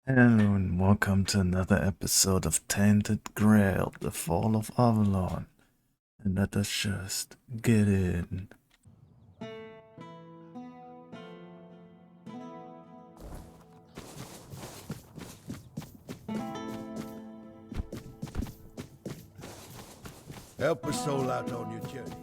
Hello and welcome to another episode of Tainted Grail, the Fall of Avalon. And let us just get in. Help a soul out on your journey.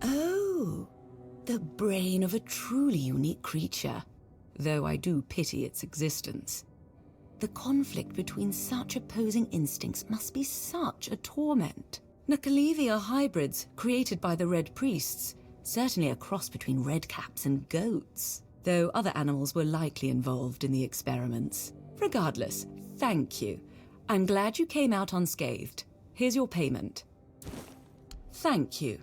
Oh, the brain of a truly unique creature, though I do pity its existence. The conflict between such opposing instincts must be such a torment. Nakalevi are hybrids created by the Red Priests, certainly a cross between redcaps and goats, though other animals were likely involved in the experiments. Regardless, thank you. I'm glad you came out unscathed. Here's your payment. Thank you.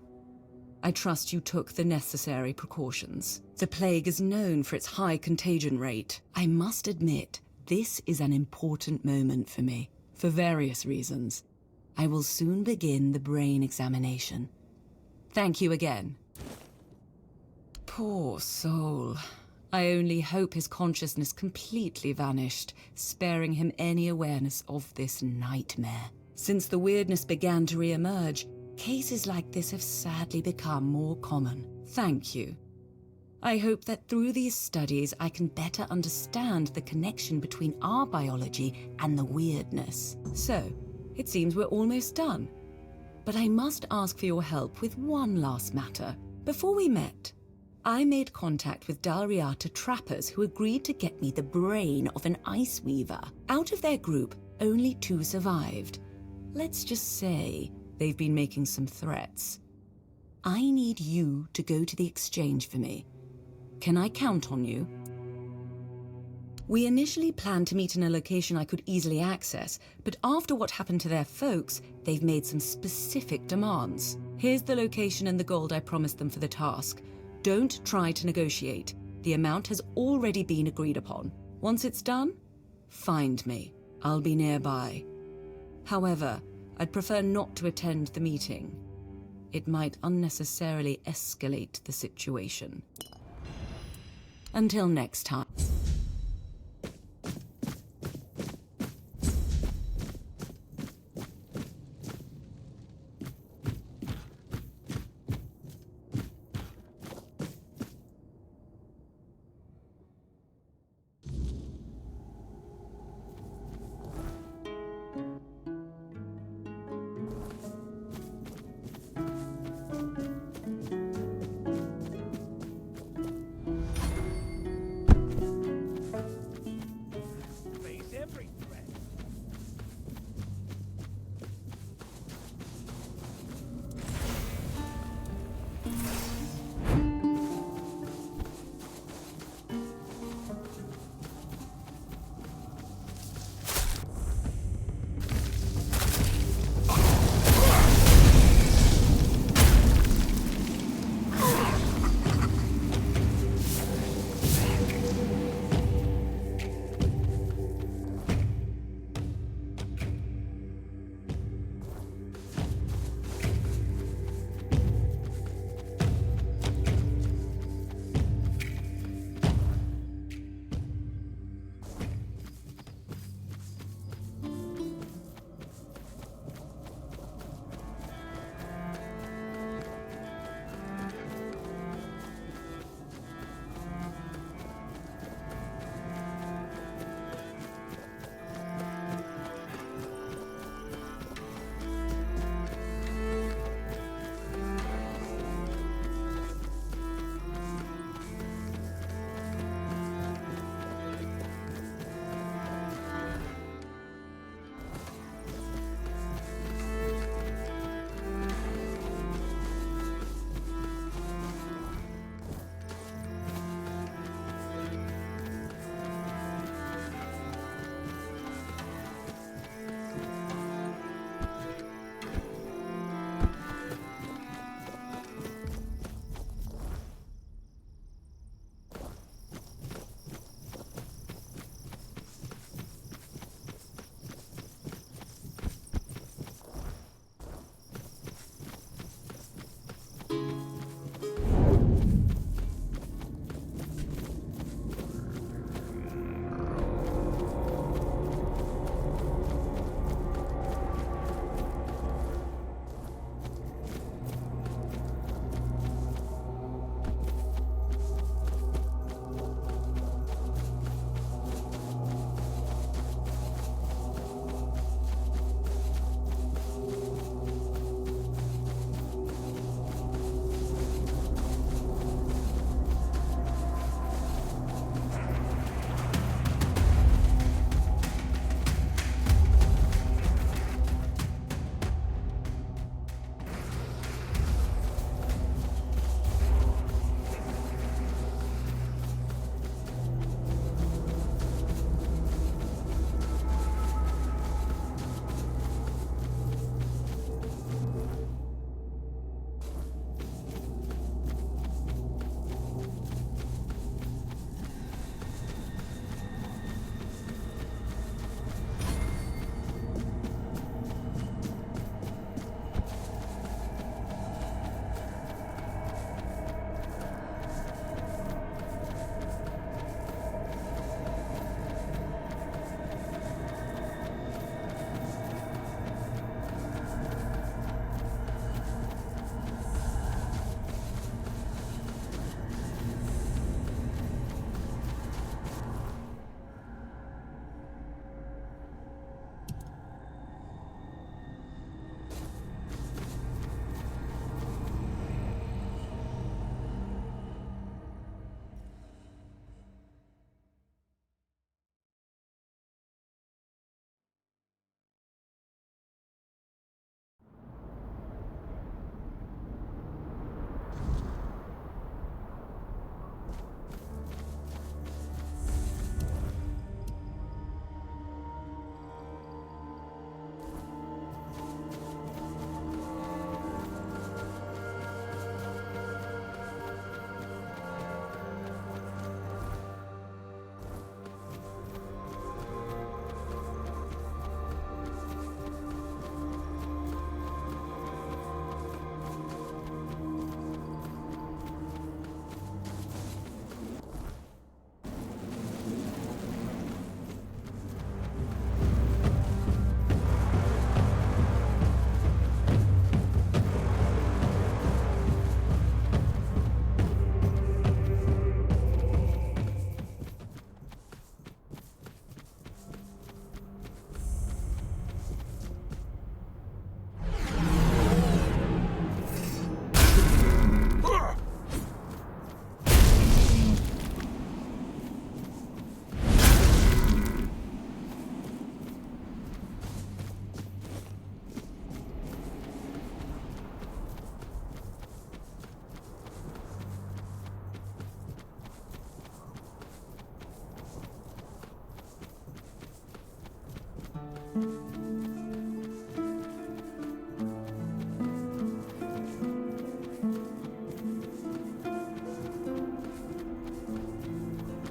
I trust you took the necessary precautions. The plague is known for its high contagion rate. I must admit, this is an important moment for me, for various reasons. I will soon begin the brain examination. Thank you again. Poor soul. I only hope his consciousness completely vanished, sparing him any awareness of this nightmare. Since the weirdness began to re-emerge, cases like this have sadly become more common. Thank you. I hope that through these studies I can better understand the connection between our biology and the weirdness. So, it seems we're almost done. But I must ask for your help with one last matter. Before we met, I made contact with Dalriata trappers who agreed to get me the brain of an ice weaver. Out of their group, only 2 survived. Let's just say they've been making some threats. I need you to go to the exchange for me. Can I count on you? We initially planned to meet in a location I could easily access, but after what happened to their folks, they've made some specific demands. Here's the location and the gold I promised them for the task. Don't try to negotiate. The amount has already been agreed upon. Once it's done, find me. I'll be nearby. However, I'd prefer not to attend the meeting. It might unnecessarily escalate the situation. Until next time.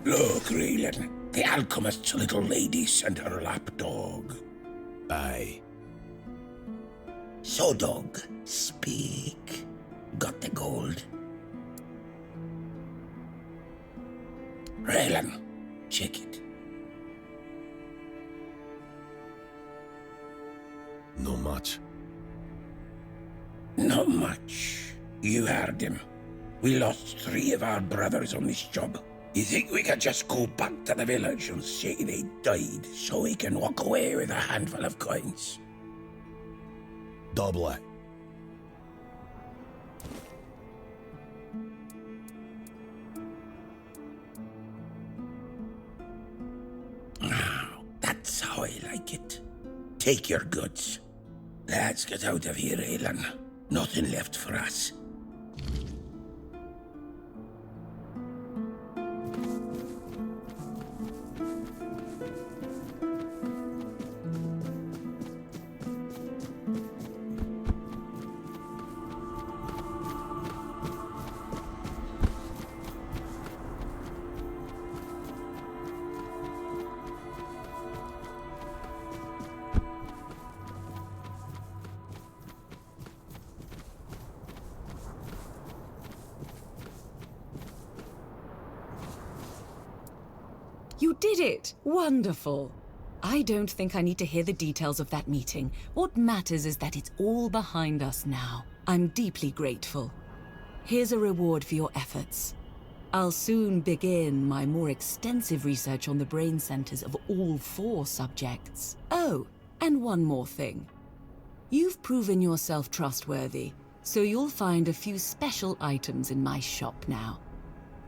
Look, Raylan, the alchemist's little lady sent her lapdog. Aye. So, dog, speak. Got the gold? Raylan, check it. No much. Not much. You heard him. We lost 3 of our brothers on this job. You think we could just go back to the village and say they died so we can walk away with a handful of coins? Double it. That's how I like it. Take your goods. Let's get out of here, Alan. Nothing left for us. You did it! Wonderful! I don't think I need to hear the details of that meeting. What matters is that it's all behind us now. I'm deeply grateful. Here's a reward for your efforts. I'll soon begin my more extensive research on the brain centers of all 4 subjects. Oh, and one more thing. You've proven yourself trustworthy, so you'll find a few special items in my shop now.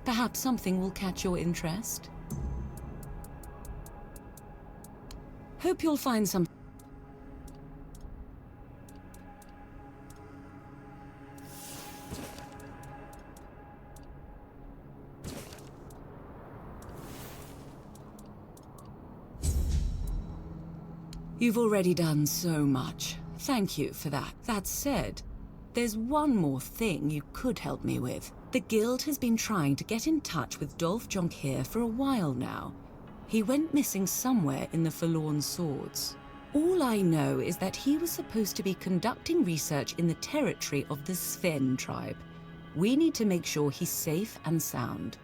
Perhaps something will catch your interest? Hope you'll find some... You've already done so much. Thank you for that. That said, there's one more thing you could help me with. The Guild has been trying to get in touch with Dolph Jonquier for a while now. He went missing somewhere in the Forlorn Swords. All I know is that he was supposed to be conducting research in the territory of the Sven tribe. We need to make sure he's safe and sound.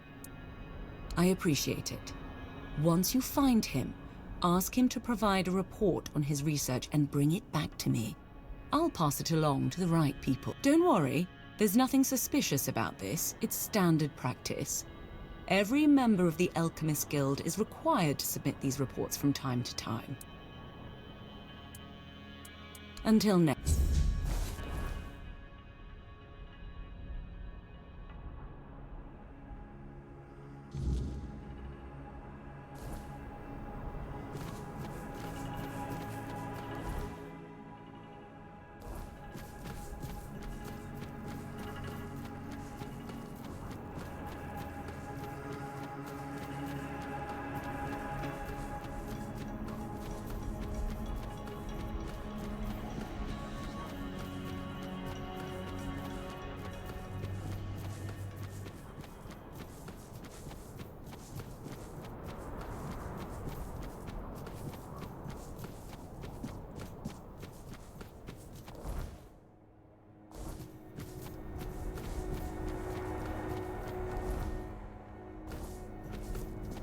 I appreciate it. Once you find him, ask him to provide a report on his research and bring it back to me. I'll pass it along to the right people. Don't worry, there's nothing suspicious about this. It's standard practice. Every member of the Alchemist Guild is required to submit these reports from time to time. Until next.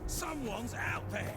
Someone's out there.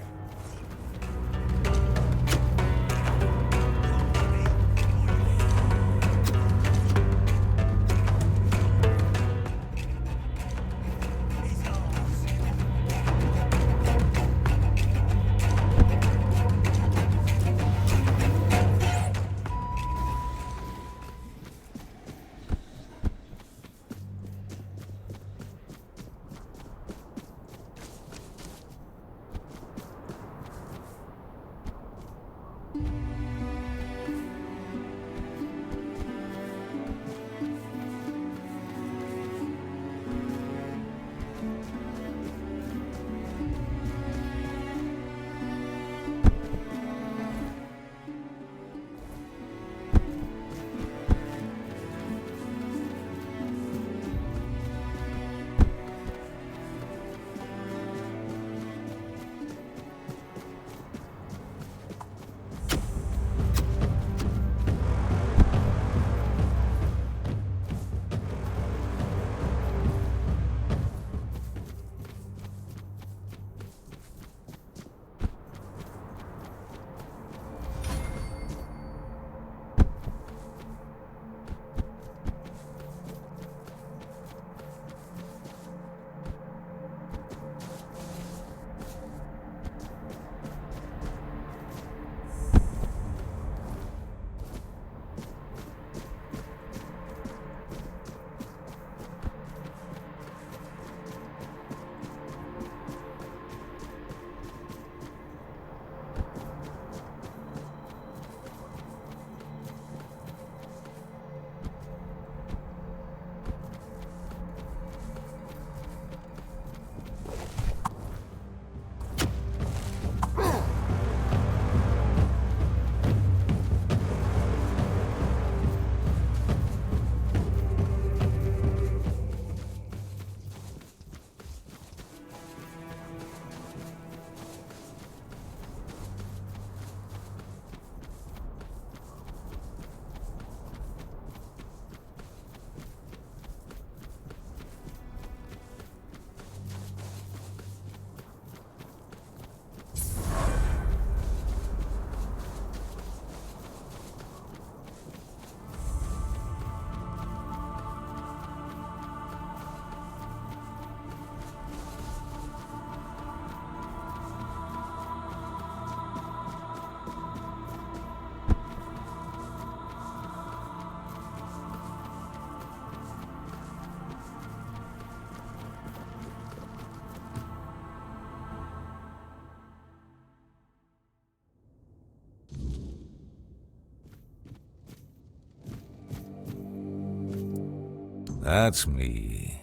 That's me.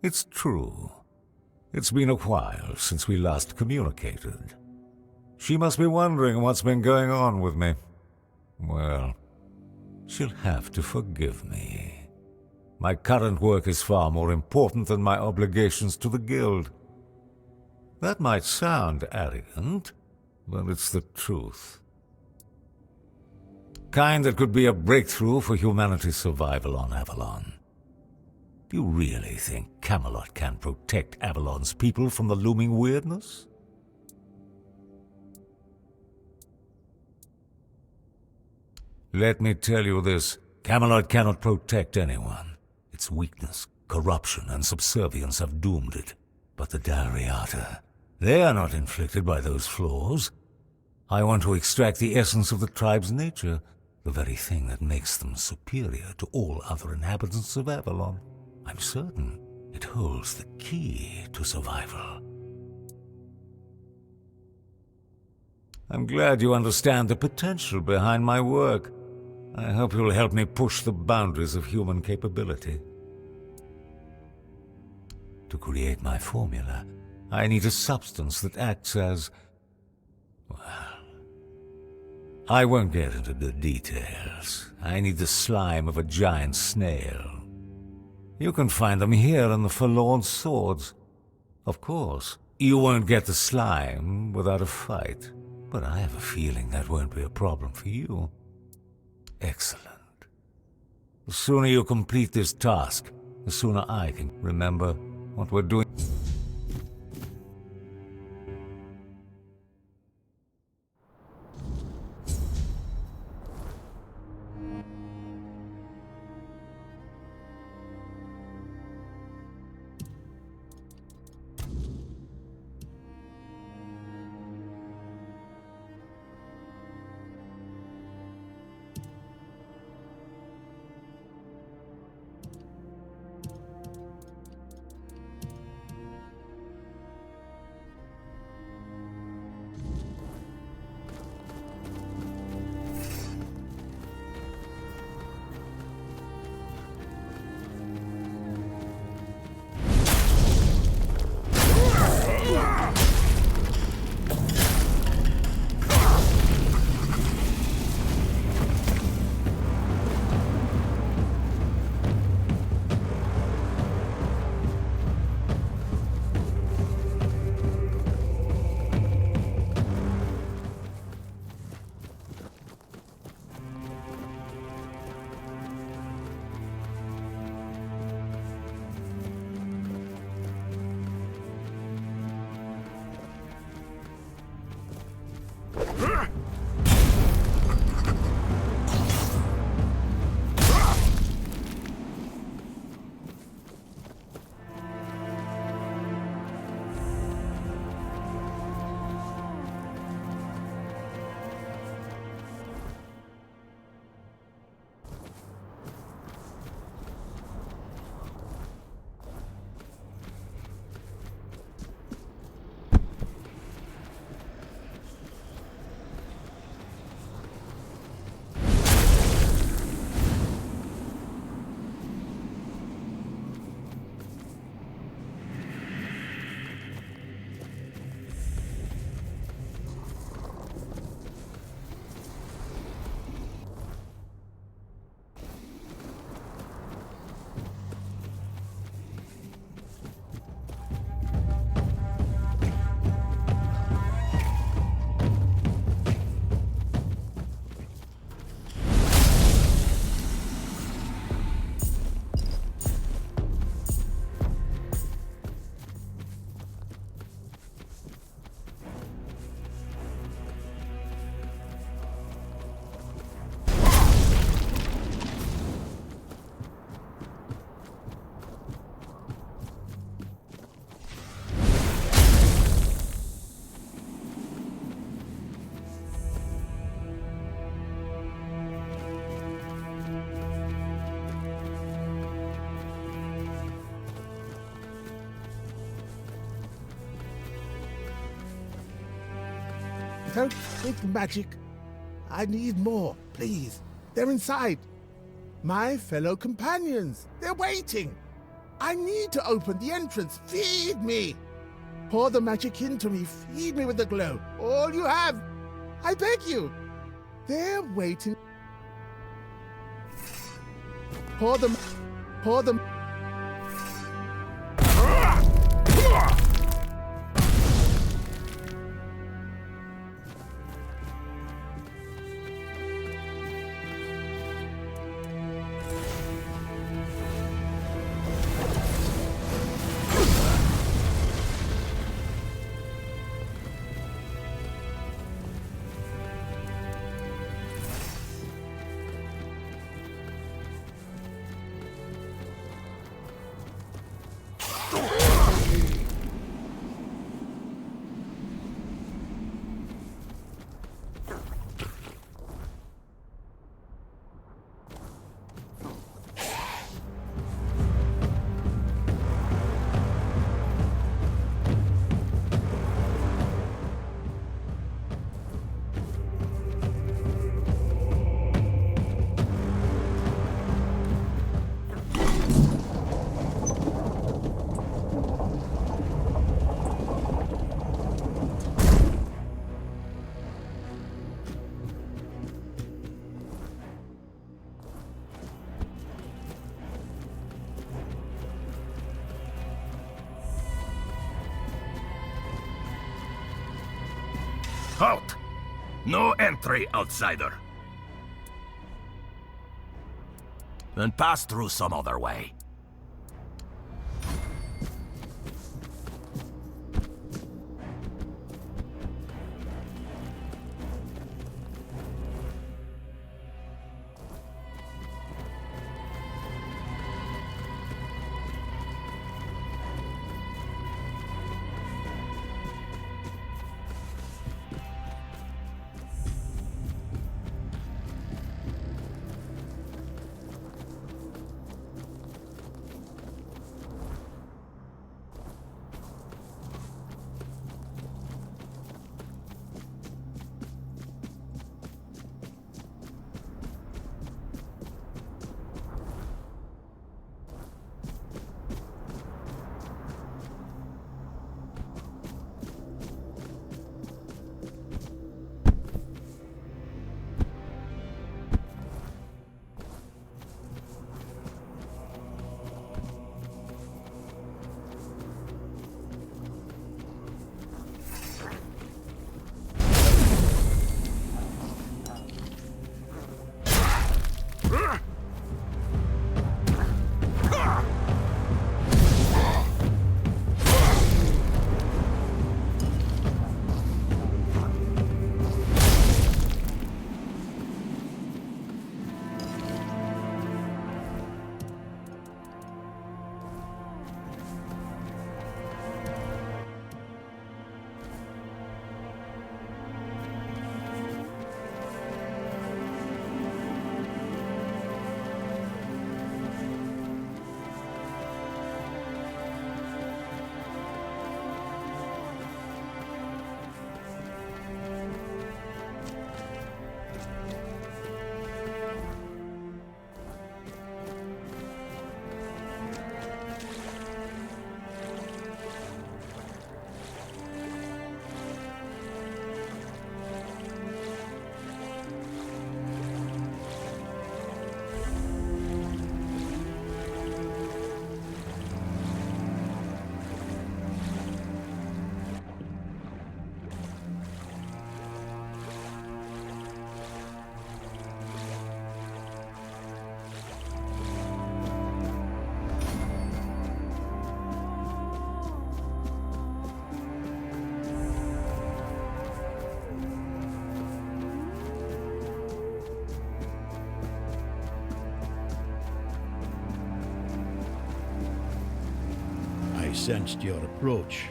It's true. It's been a while since we last communicated. She must be wondering what's been going on with me. Well, she'll have to forgive me. My current work is far more important than my obligations to the Guild. That might sound arrogant, but it's the truth. Kind that could be a breakthrough for humanity's survival on Avalon. Do you really think Camelot can protect Avalon's people from the looming weirdness? Let me tell you this, Camelot cannot protect anyone. Its weakness, corruption, and subservience have doomed it. But the Dariata, they are not inflicted by those flaws. I want to extract the essence of the tribe's nature, the very thing that makes them superior to all other inhabitants of Avalon. I'm certain it holds the key to survival. I'm glad you understand the potential behind my work. I hope you'll help me push the boundaries of human capability. To create my formula, I need a substance that acts as... well, I won't get into the details. I need the slime of a giant snail. You can find them here in the Forlorn Swords. Of course, you won't get the slime without a fight, but I have a feeling that won't be a problem for you. Excellent. The sooner you complete this task, the sooner I can remember what we're doing. Don't think magic. I need more, please. They're inside. My fellow companions, they're waiting. I need to open the entrance. Feed me. Pour the magic into me. Feed me with the glow. All you have. I beg you. They're waiting. Pour them. Pour them. Halt! No entry, outsider. Then pass through some other way. I sensed your approach,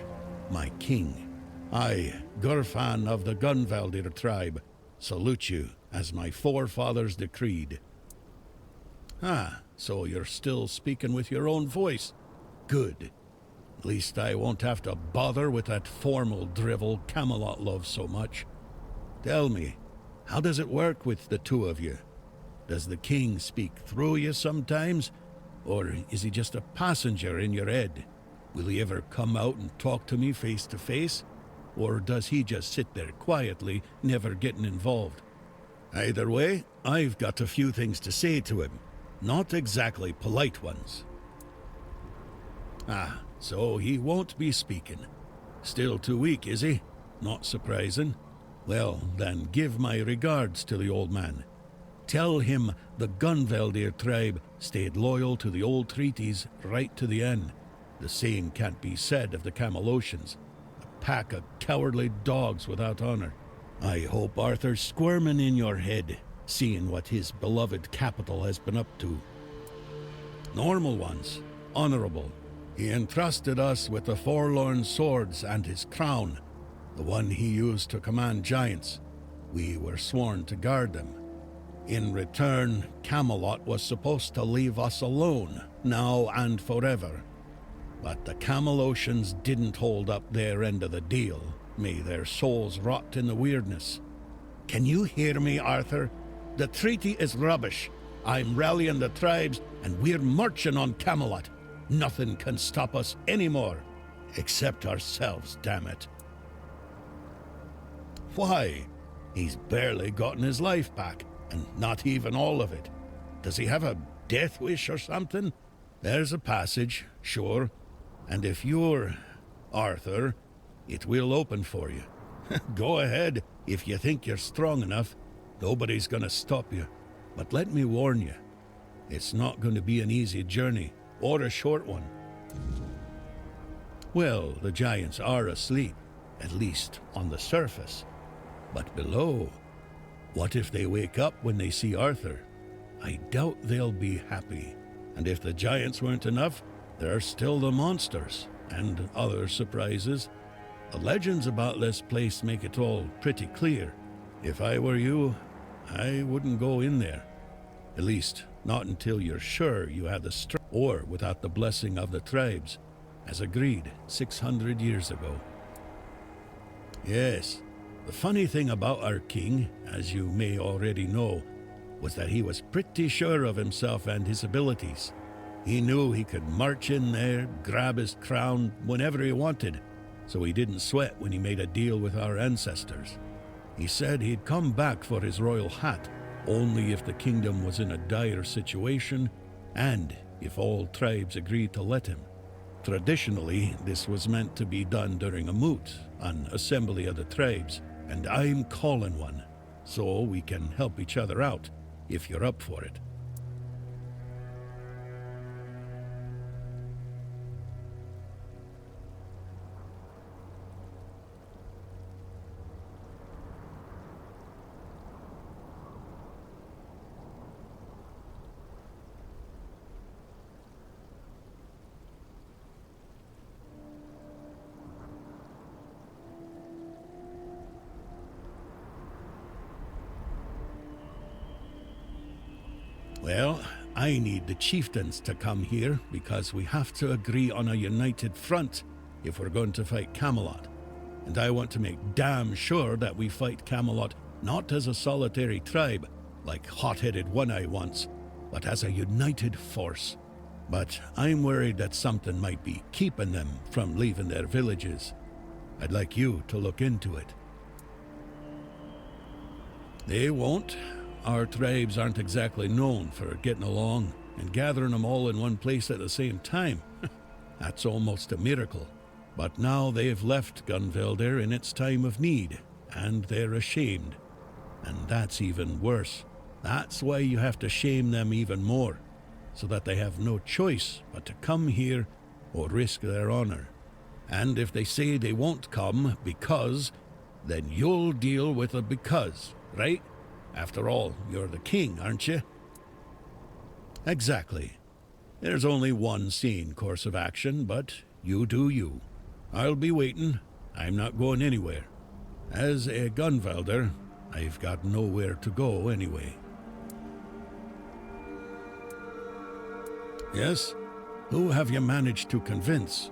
my king. I, Gurfan of the Gunvaldir tribe, salute you as my forefathers decreed. Ah, so you're still speaking with your own voice. Good. At least I won't have to bother with that formal drivel Camelot loves so much. Tell me, how does it work with the two of you? Does the king speak through you sometimes? Or is he just a passenger in your head? Will he ever come out and talk to me face to face? Or does he just sit there quietly, never getting involved? Either way, I've got a few things to say to him. Not exactly polite ones. Ah, so he won't be speaking. Still too weak, is he? Not surprising. Well, then give my regards to the old man. Tell him the Gunveldir tribe stayed loyal to the old treaties right to the end. The same can't be said of the Camelocians. A pack of cowardly dogs without honor. I hope Arthur's squirming in your head, seeing what his beloved capital has been up to. Normal ones, honorable. He entrusted us with the forlorn swords and his crown, the one he used to command giants. We were sworn to guard them. In return, Camelot was supposed to leave us alone, now and forever. But the Camelocians didn't hold up their end of the deal. May their souls rot in the weirdness. Can you hear me, Arthur? The treaty is rubbish. I'm rallying the tribes, and we're marching on Camelot. Nothing can stop us anymore. Except ourselves, damn it. Why? He's barely gotten his life back, and not even all of it. Does he have a death wish or something? There's a passage, sure. And if you're Arthur, it will open for you. Go ahead, if you think you're strong enough. Nobody's gonna stop you. But let me warn you, it's not going to be an easy journey, or a short one. Well, the giants are asleep, at least on the surface. But below, what if they wake up when they see Arthur? I doubt they'll be happy. And if the giants weren't enough, there are still the monsters, and other surprises. The legends about this place make it all pretty clear. If I were you, I wouldn't go in there. At least, not until you're sure you have the strength, or without the blessing of the tribes, as agreed 600 years ago. Yes, the funny thing about our king, as you may already know, was that he was pretty sure of himself and his abilities. He knew he could march in there, grab his crown whenever he wanted, so he didn't sweat when he made a deal with our ancestors. He said he'd come back for his royal hat, only if the kingdom was in a dire situation, and if all tribes agreed to let him. Traditionally, this was meant to be done during a moot, an assembly of the tribes, and I'm calling one, so we can help each other out, if you're up for it. Well, I need the chieftains to come here because we have to agree on a united front if we're going to fight Camelot. And I want to make damn sure that we fight Camelot not as a solitary tribe, like hot-headed One-Eye once, but as a united force. But I'm worried that something might be keeping them from leaving their villages. I'd like you to look into it. They won't. Our tribes aren't exactly known for getting along, and gathering them all in one place at the same time, that's almost a miracle. But now they've left Gunveldir in its time of need, and they're ashamed. And that's even worse. That's why you have to shame them even more, so that they have no choice but to come here or risk their honor. And if they say they won't come because, then you'll deal with a because, right? After all, you're the king, aren't you? Exactly. There's only one sane course of action, but you do you. I'll be waiting. I'm not going anywhere. As a Gunveldir, I've got nowhere to go anyway. Yes? Who have you managed to convince?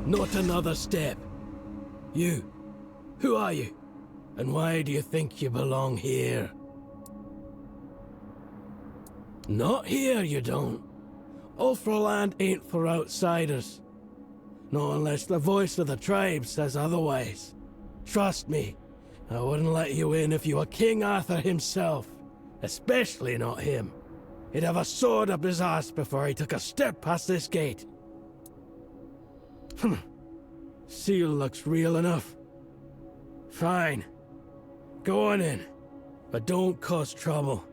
Not another step. You. Who are you? And why do you think you belong here? Not here, you don't. Ulfraland ain't for outsiders. Not unless the voice of the tribe says otherwise. Trust me, I wouldn't let you in if you were King Arthur himself. Especially not him. He'd have a sword up his ass before he took a step past this gate. Seal looks real enough. Fine. Go on in. But don't cause trouble.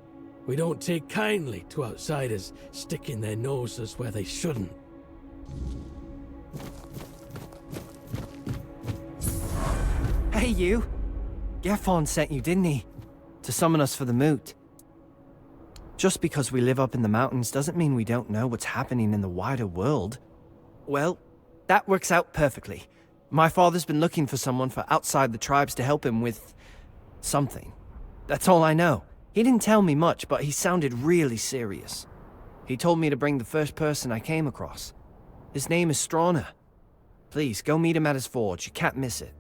We don't take kindly to outsiders sticking their noses where they shouldn't. Hey, you! Gefon sent you, didn't he? To summon us for the moot. Just because we live up in the mountains doesn't mean we don't know what's happening in the wider world. Well, that works out perfectly. My father's been looking for someone for outside the tribes to help him with something. That's all I know. He didn't tell me much, but he sounded really serious. He told me to bring the first person I came across. His name is Strona. Please, go meet him at his forge. You can't miss it.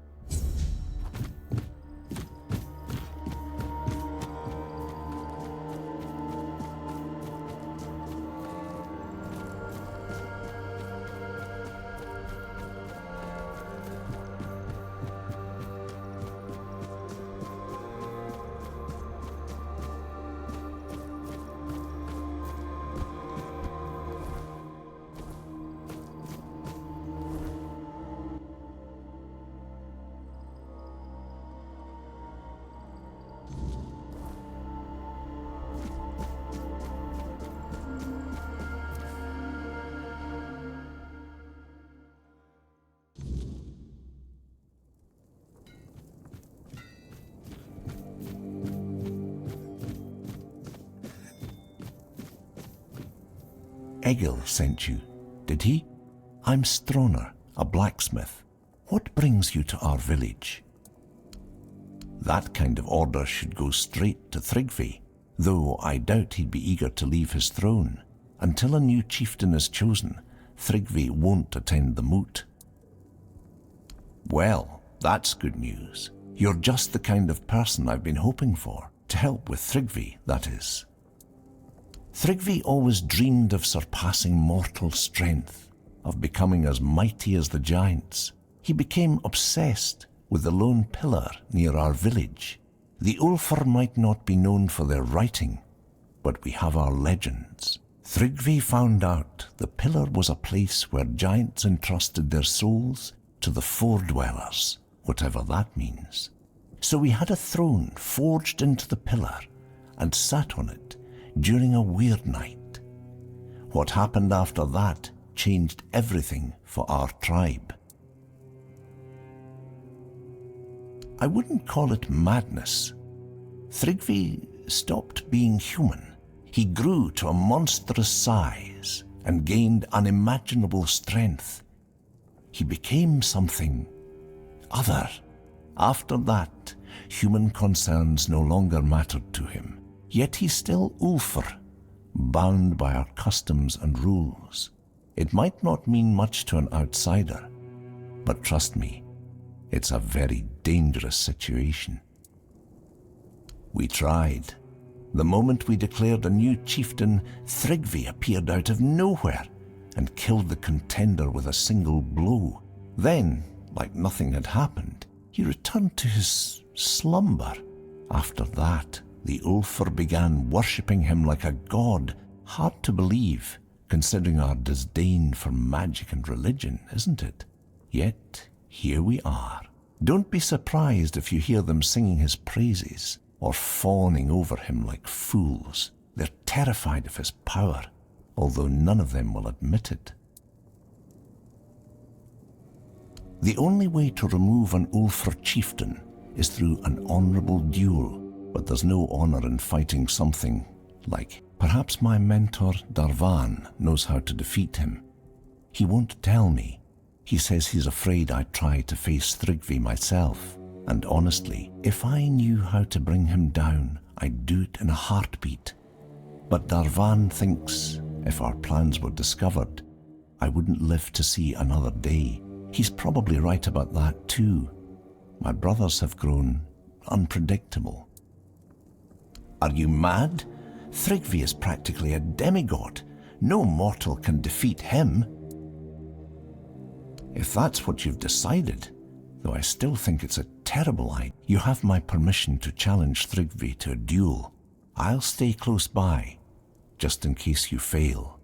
Egil sent you, did he? I'm Strona, a blacksmith. What brings you to our village? That kind of order should go straight to Thrigvi, though I doubt he'd be eager to leave his throne. Until a new chieftain is chosen, Thrigvi won't attend the moot. Well, that's good news. You're just the kind of person I've been hoping for, to help with Thrigvi, that is. Thrigvi always dreamed of surpassing mortal strength, of becoming as mighty as the giants. He became obsessed with the lone pillar near our village. The Ulfar might not be known for their writing, but we have our legends. Thrigvi found out the pillar was a place where giants entrusted their souls to the foredwellers, whatever that means. So we had a throne forged into the pillar and sat on it during a weird night. What happened after that changed everything for our tribe. I wouldn't call it madness. Thrigvi stopped being human. He grew to a monstrous size and gained unimaginable strength. He became something other. After that, human concerns no longer mattered to him. Yet he's still Ulfar, bound by our customs and rules. It might not mean much to an outsider, but trust me, it's a very dangerous situation. We tried. The moment we declared a new chieftain, Thrigvi appeared out of nowhere and killed the contender with a single blow. Then, like nothing had happened, he returned to his slumber. After that, the Ulfar began worshipping him like a god. Hard to believe, considering our disdain for magic and religion, isn't it? Yet, here we are. Don't be surprised if you hear them singing his praises, or fawning over him like fools. They're terrified of his power, although none of them will admit it. The only way to remove an Ulfr chieftain is through an honourable duel, but there's no honour in fighting something like, perhaps my mentor Darvan knows how to defeat him. He won't tell me. He says he's afraid I'd try to face Thrigvi myself. And honestly, if I knew how to bring him down, I'd do it in a heartbeat. But Darvan thinks if our plans were discovered, I wouldn't live to see another day. He's probably right about that too. My brothers have grown unpredictable. Are you mad? Thrigvi is practically a demigod. No mortal can defeat him. If that's what you've decided, though I still think it's a terrible idea, you have my permission to challenge Thrigvi to a duel. I'll stay close by, just in case you fail.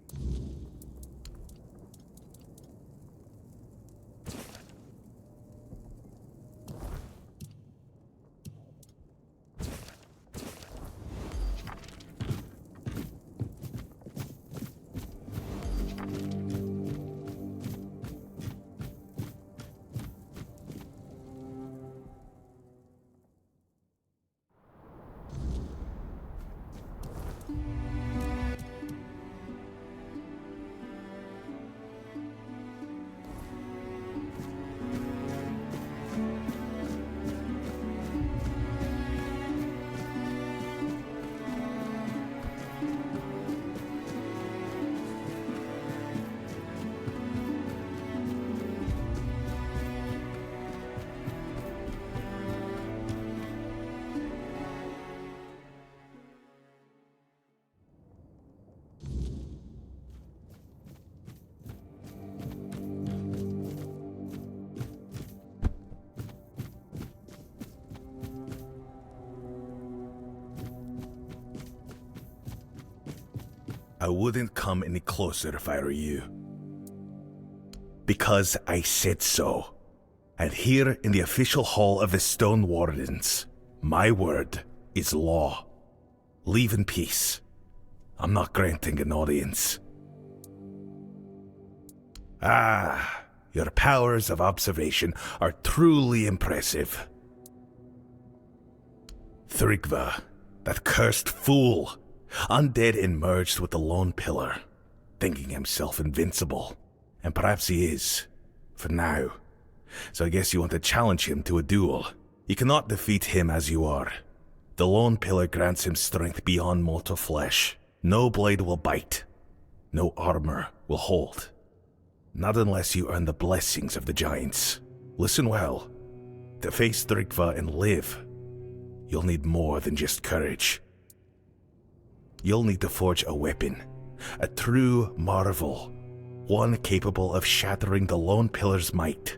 I wouldn't come any closer if I were you. Because I said so. And here in the official hall of the Stone Wardens, my word is law. Leave in peace. I'm not granting an audience. Ah, your powers of observation are truly impressive. Thrigva, that cursed fool, undead and merged with the Lone Pillar, thinking himself invincible. And perhaps he is, for now. So I guess you want to challenge him to a duel. You cannot defeat him as you are. The Lone Pillar grants him strength beyond mortal flesh. No blade will bite. No armor will hold. Not unless you earn the blessings of the giants. Listen well. To face Thrigva and live, you'll need more than just courage. You'll need to forge a weapon, a true marvel, one capable of shattering the Lone Pillar's might.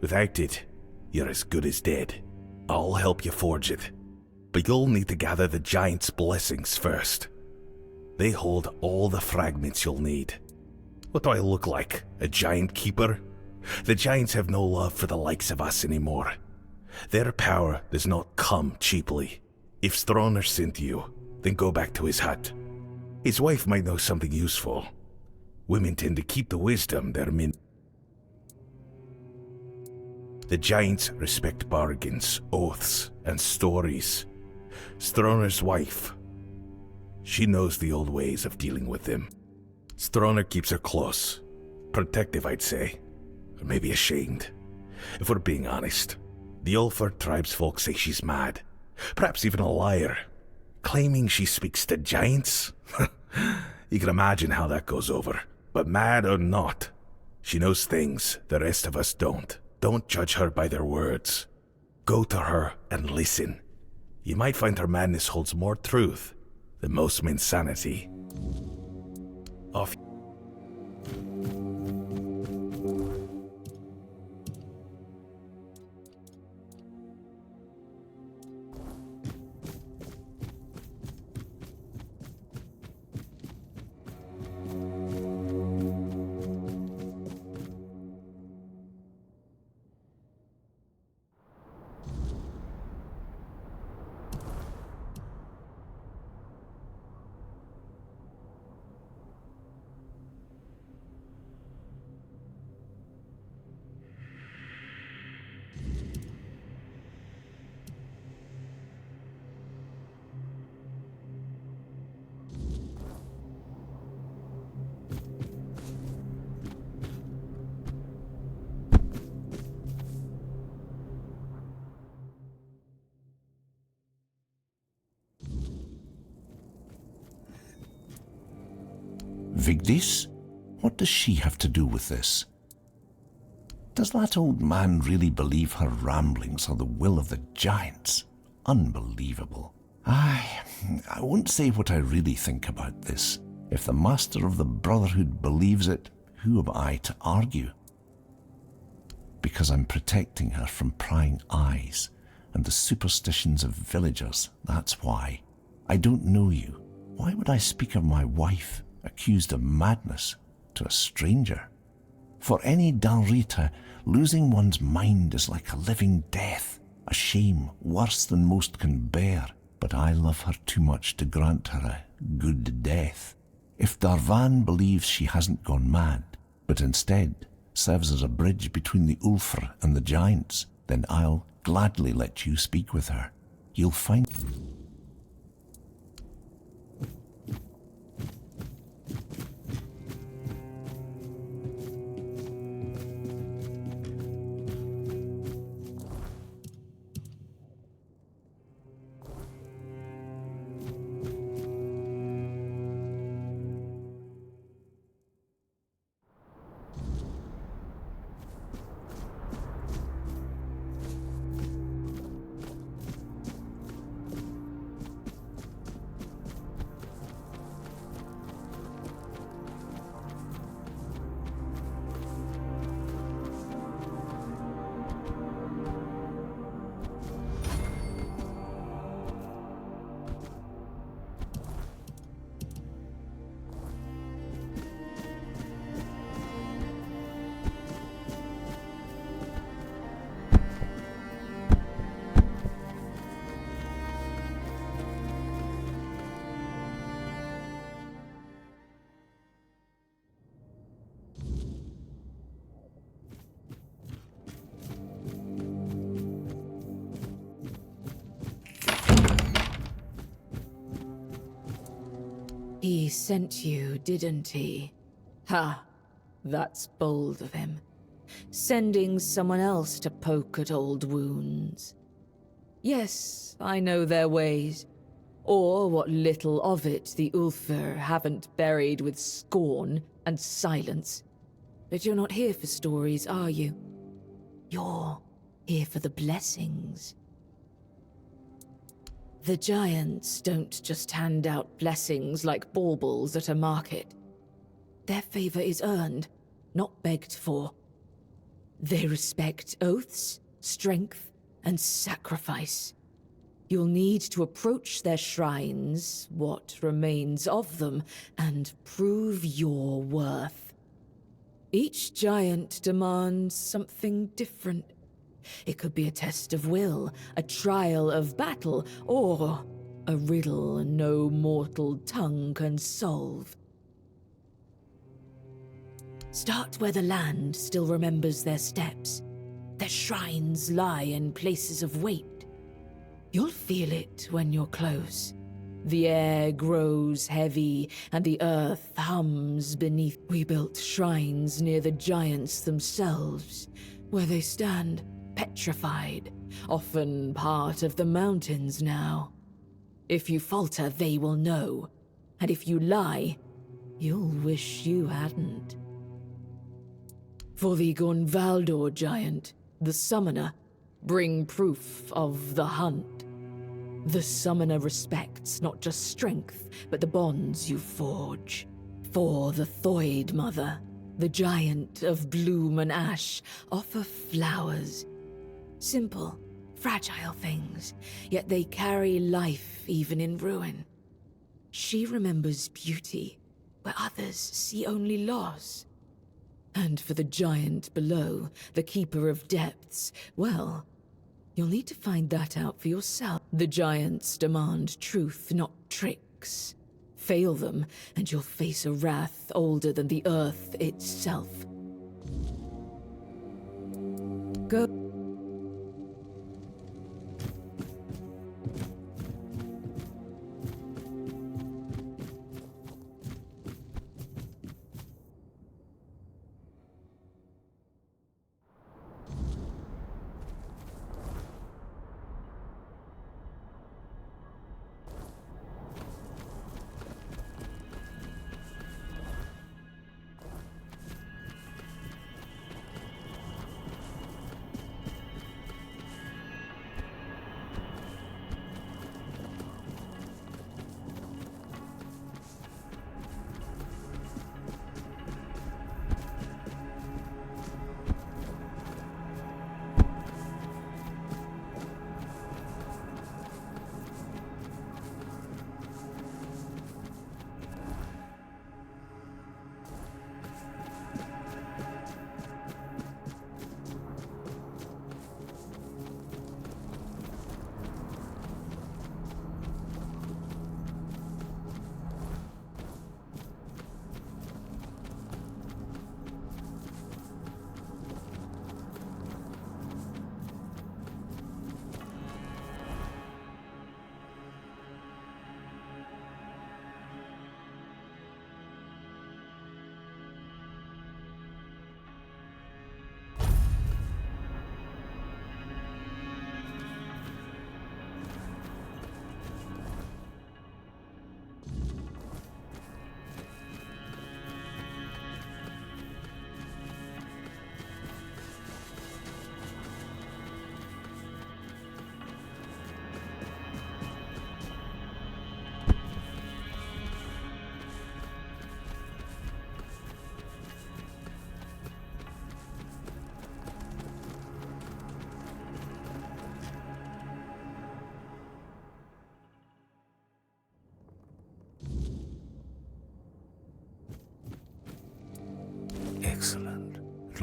Without it, you're as good as dead. I'll help you forge it, but you'll need to gather the giants' blessings first. They hold all the fragments you'll need. What do I look like, a giant keeper? The giants have no love for the likes of us anymore. Their power does not come cheaply. If Stroner sent you, then go back to his hut. His wife might know something useful. Women tend to keep the wisdom they're meant. The giants respect bargains, oaths, and stories. Stroner's wife, she knows the old ways of dealing with them. Stroner keeps her close. Protective, I'd say. Or maybe ashamed. If we're being honest, the Ulfr tribesfolk say she's mad. Perhaps even a liar. Claiming she speaks to giants? You can imagine how that goes over. But mad or not, she knows things the rest of us don't. Don't judge her by their words. Go to her and listen. You might find her madness holds more truth than most men's sanity. Off. Vigdis? What does she have to do with this? Does that old man really believe her ramblings are the will of the giants? Unbelievable. I won't say what I really think about this. If the Master of the Brotherhood believes it, who am I to argue? Because I'm protecting her from prying eyes and the superstitions of villagers, that's why. I don't know you. Why would I speak of my wife, accused of madness, to a stranger? For any Dalrita, losing one's mind is like a living death, a shame worse than most can bear. But I love her too much to grant her a good death. If Darvan believes she hasn't gone mad, but instead serves as a bridge between the Ulfr and the giants, then I'll gladly let you speak with her. You'll find... He sent you, didn't he? Ha! That's bold of him. Sending someone else to poke at old wounds. Yes, I know their ways. Or what little of it the Ulfr haven't buried with scorn and silence. But you're not here for stories, are you? You're here for the blessings. The giants don't just hand out blessings like baubles at a market. Their favor is earned, not begged for. They respect oaths, strength, and sacrifice. You'll need to approach their shrines, what remains of them, and prove your worth. Each giant demands something different. It could be a test of will, a trial of battle, or a riddle no mortal tongue can solve. Start where the land still remembers their steps. Their shrines lie in places of weight. You'll feel it when you're close. The air grows heavy, and the earth hums beneath. We built shrines near the giants themselves, where they stand petrified, often part of the mountains now. If you falter, they will know, and if you lie, you'll wish you hadn't. For the Gonvaldor giant, the summoner, bring proof of the hunt. The summoner respects not just strength, but the bonds you forge. For the Thoid Mother, the giant of bloom and ash, offer flowers. Simple, fragile things, yet they carry life even in ruin. She remembers beauty, where others see only loss. And for the giant below, the keeper of depths, well, you'll need to find that out for yourself. The giants demand truth, not tricks. Fail them, and you'll face a wrath older than the earth itself. Go.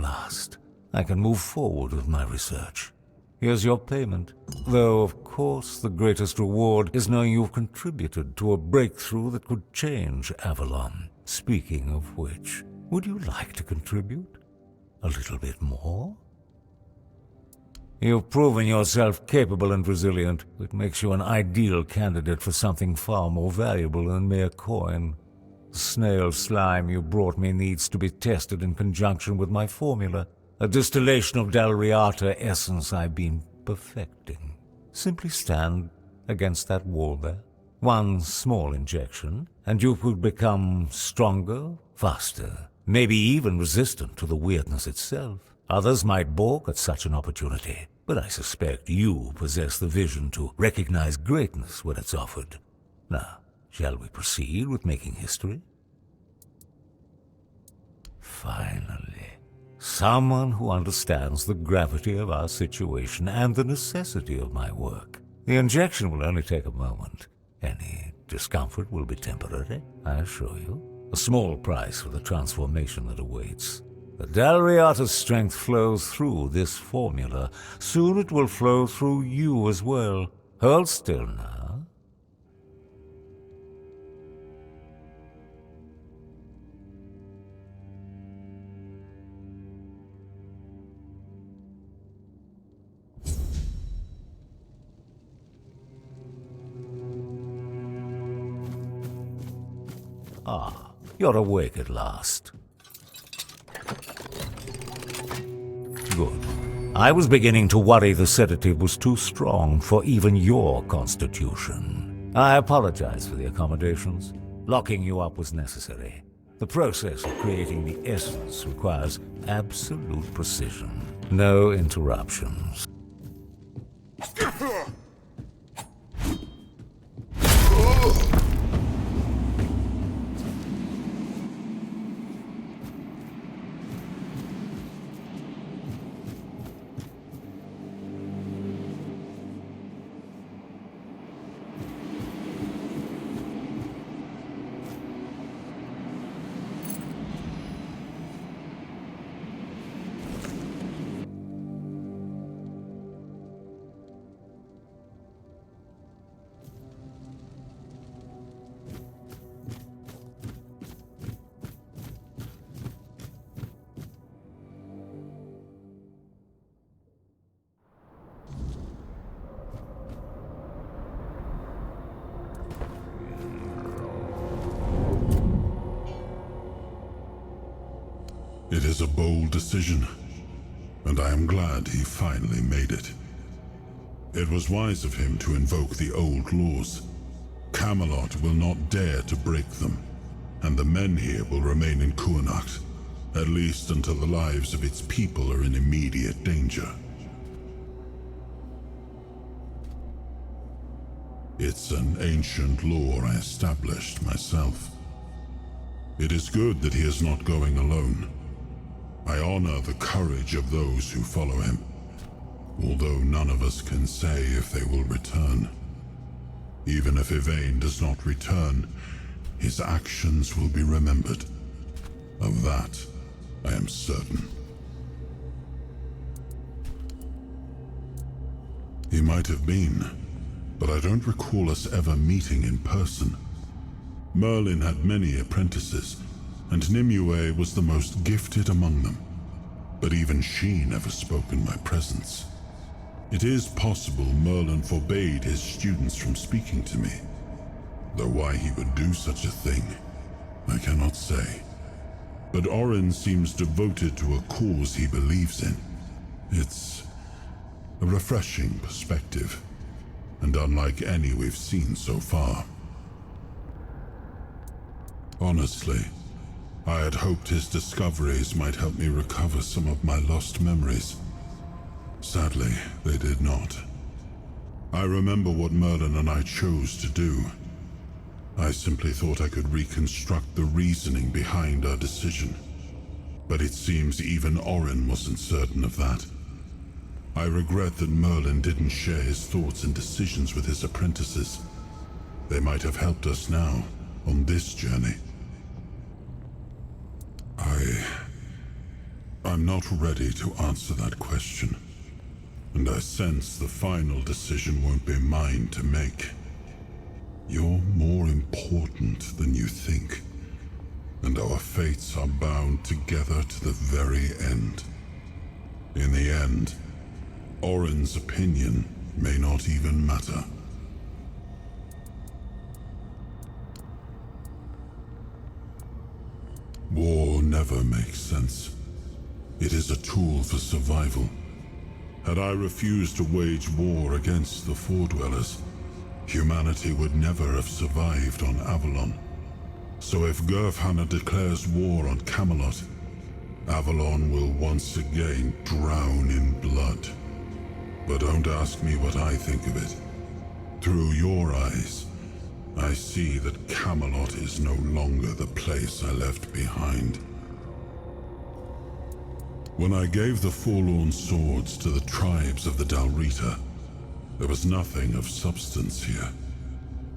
last. I can move forward with my research. Here's your payment. Though, of course, the greatest reward is knowing you've contributed to a breakthrough that could change Avalon. Speaking of which, would you like to contribute? A little bit more? You've proven yourself capable and resilient, which makes you an ideal candidate for something far more valuable than mere coin. The snail slime you brought me needs to be tested in conjunction with my formula, a distillation of Dalriata essence I've been perfecting. Simply stand against that wall there. One small injection, and you could become stronger, faster, maybe even resistant to the weirdness itself. Others might balk at such an opportunity, but I suspect you possess the vision to recognize greatness when it's offered. Now, shall we proceed with making history? Finally, someone who understands the gravity of our situation and the necessity of my work. The injection will only take a moment. Any discomfort will be temporary, I assure you. A small price for the transformation that awaits. The Dalriata's strength flows through this formula. Soon it will flow through you as well. Hold still now. Ah, you're awake at last. Good. I was beginning to worry the sedative was too strong for even your constitution. I apologize for the accommodations. Locking you up was necessary. The process of creating the essence requires absolute precision. No interruptions. It is a bold decision, and I am glad he finally made it. It was wise of him to invoke the old laws. Camelot will not dare to break them, and the men here will remain in Kuanacht, at least until the lives of its people are in immediate danger. It's an ancient law I established myself. It is good that he is not going alone. I honor the courage of those who follow him, although none of us can say if they will return. Even if Yvain does not return, his actions will be remembered. Of that, I am certain. He might have been, but I don't recall us ever meeting in person. Merlin had many apprentices, and Nimue was the most gifted among them. But even she never spoke in my presence. It is possible Merlin forbade his students from speaking to me, though why he would do such a thing, I cannot say. But Orin seems devoted to a cause he believes in. It's a refreshing perspective, and unlike any we've seen so far. Honestly, I had hoped his discoveries might help me recover some of my lost memories. Sadly, they did not. I remember what Merlin and I chose to do. I simply thought I could reconstruct the reasoning behind our decision. But it seems even Orin wasn't certain of that. I regret that Merlin didn't share his thoughts and decisions with his apprentices. They might have helped us now, I'm not ready to answer that question. And I sense the final decision won't be mine to make. You're more important than you think. And our fates are bound together to the very end. In the end, Orin's opinion may not even matter. War never makes sense. It is a tool for survival. Had I refused to wage war against the Foredwellers, humanity would never have survived on Avalon. So if Gurfhanna declares war on Camelot, Avalon will once again drown in blood. But don't ask me what I think of it. Through your eyes, I see that Camelot is no longer the place I left behind. When I gave the forlorn swords to the tribes of the Dalrita, there was nothing of substance here.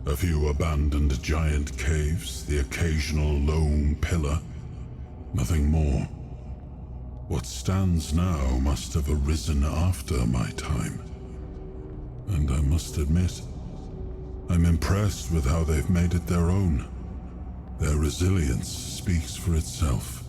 A few abandoned giant caves, the occasional lone pillar. Nothing more. What stands now must have arisen after my time. And I must admit, I'm impressed with how they've made it their own. Their resilience speaks for itself.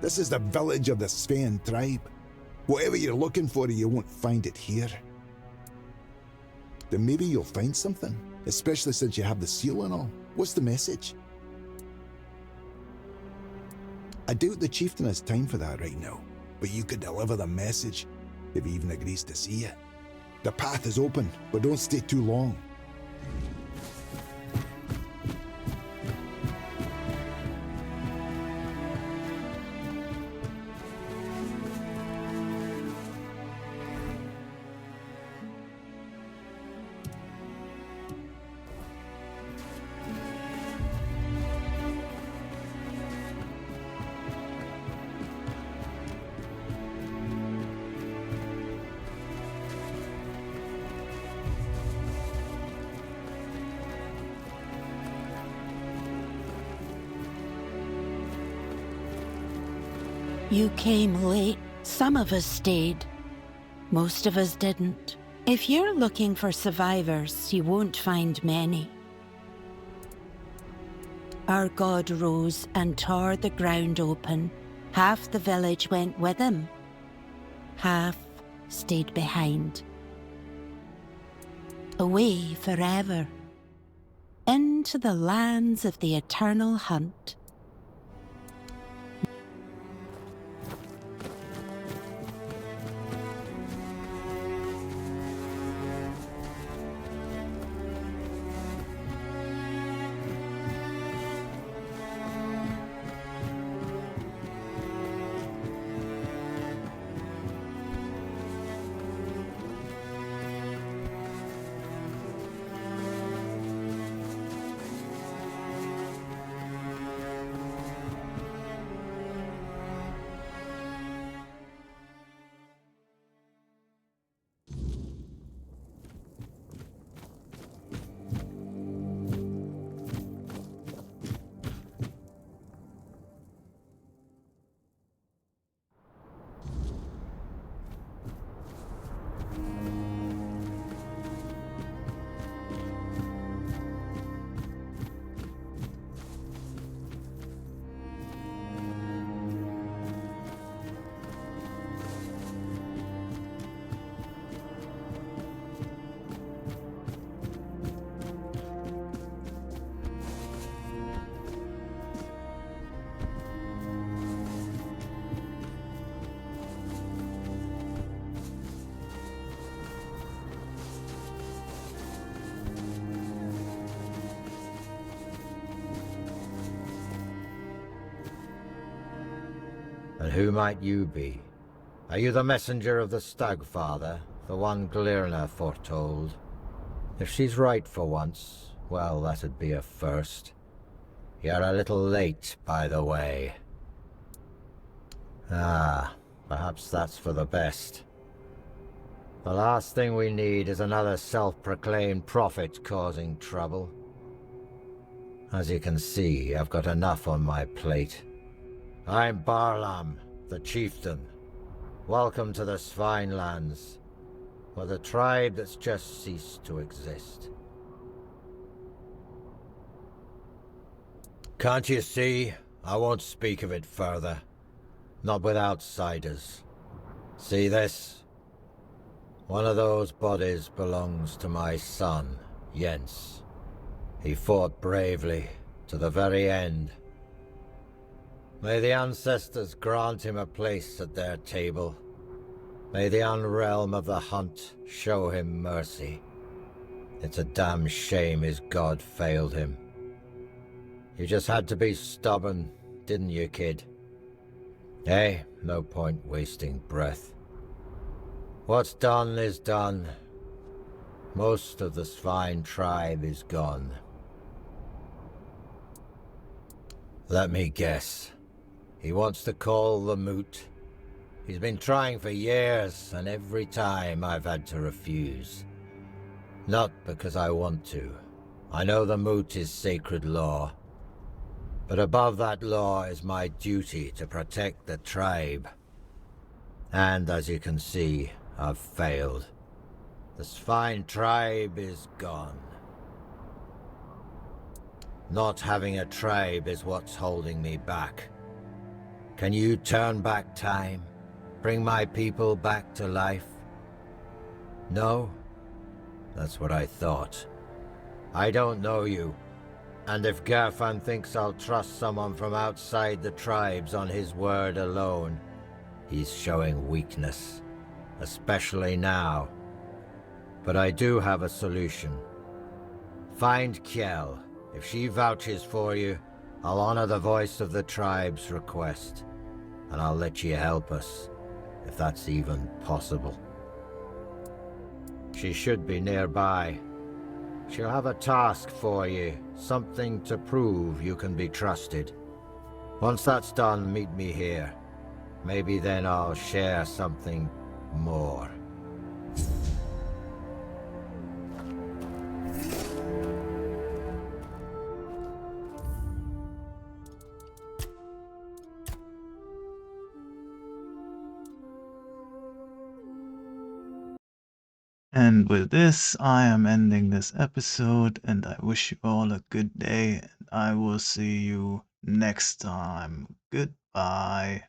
This is the village of the Sven tribe. Whatever you're looking for, you won't find it here. Then maybe you'll find something, especially since you have the seal and all. What's the message? I doubt the chieftain has time for that right now, but you could deliver the message if he even agrees to see you. The path is open, but don't stay too long. You came late. Some of us stayed. Most of us didn't. If you're looking for survivors, you won't find many. Our god rose and tore the ground open. Half the village went with him. Half stayed behind. Away forever. Into the lands of the eternal hunt. And who might you be? Are you the messenger of the Stagfather, the one Glirna foretold? If she's right for once, well, that'd be a first. You're a little late, by the way. Ah, perhaps that's for the best. The last thing we need is another self-proclaimed prophet causing trouble. As you can see, I've got enough on my plate. I'm Barlam, the chieftain. Welcome to the Svinelands, or the tribe that's just ceased to exist. Can't you see? I won't speak of it further. Not with outsiders. See this? One of those bodies belongs to my son, Jens. He fought bravely, to the very end. May the ancestors grant him a place at their table. May the unrealm of the hunt show him mercy. It's a damn shame his god failed him. You just had to be stubborn, didn't you, kid? Hey, no point wasting breath. What's done is done. Most of the Svine tribe is gone. Let me guess. He wants to call the moot. He's been trying for years, and every time I've had to refuse. Not because I want to. I know the moot is sacred law. But above that law is my duty to protect the tribe. And as you can see, I've failed. The Svine tribe is gone. Not having a tribe is what's holding me back. Can you turn back time? Bring my people back to life? No? That's what I thought. I don't know you. And if Gerfan thinks I'll trust someone from outside the tribes on his word alone, he's showing weakness. Especially now. But I do have a solution. Find Kjell. If she vouches for you, I'll honor the voice of the tribe's request. And I'll let you help us, if that's even possible. She should be nearby. She'll have a task for you, something to prove you can be trusted. Once that's done, meet me here. Maybe then I'll share something more. And with this, I am ending this episode, and I wish you all a good day, and I will see you next time. Goodbye.